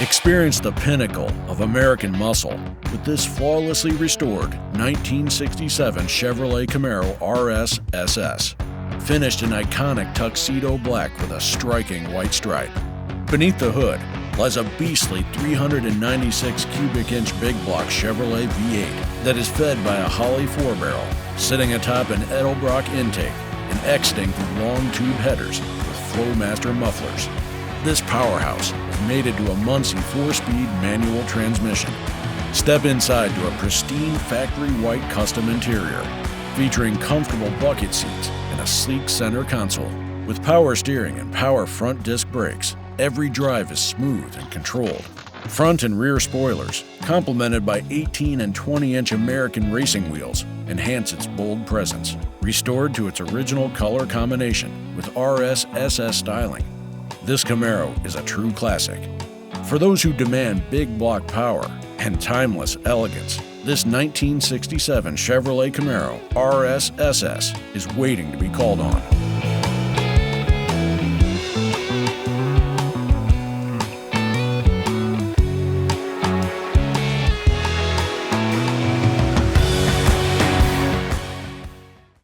Experience the pinnacle of American muscle with this flawlessly restored 1967 Chevrolet Camaro RS SS, finished in iconic tuxedo black with a striking white stripe. Beneath the hood lies a beastly 396 cubic inch big block Chevrolet V8 that is fed by a Holley 4-barrel, sitting atop an Edelbrock intake and exiting through long tube headers with Flowmaster mufflers. This powerhouse is mated to a Muncie 4-speed manual transmission. Step inside to a pristine factory white custom interior, featuring comfortable bucket seats and a sleek center console. With power steering and power front disc brakes, every drive is smooth and controlled. Front and rear spoilers, complemented by 18 and 20-inch American racing wheels, enhance its bold presence. Restored to its original color combination with RS SS styling, this Camaro is a true classic. For those who demand big block power and timeless elegance, this 1967 Chevrolet Camaro RS SS is waiting to be called on.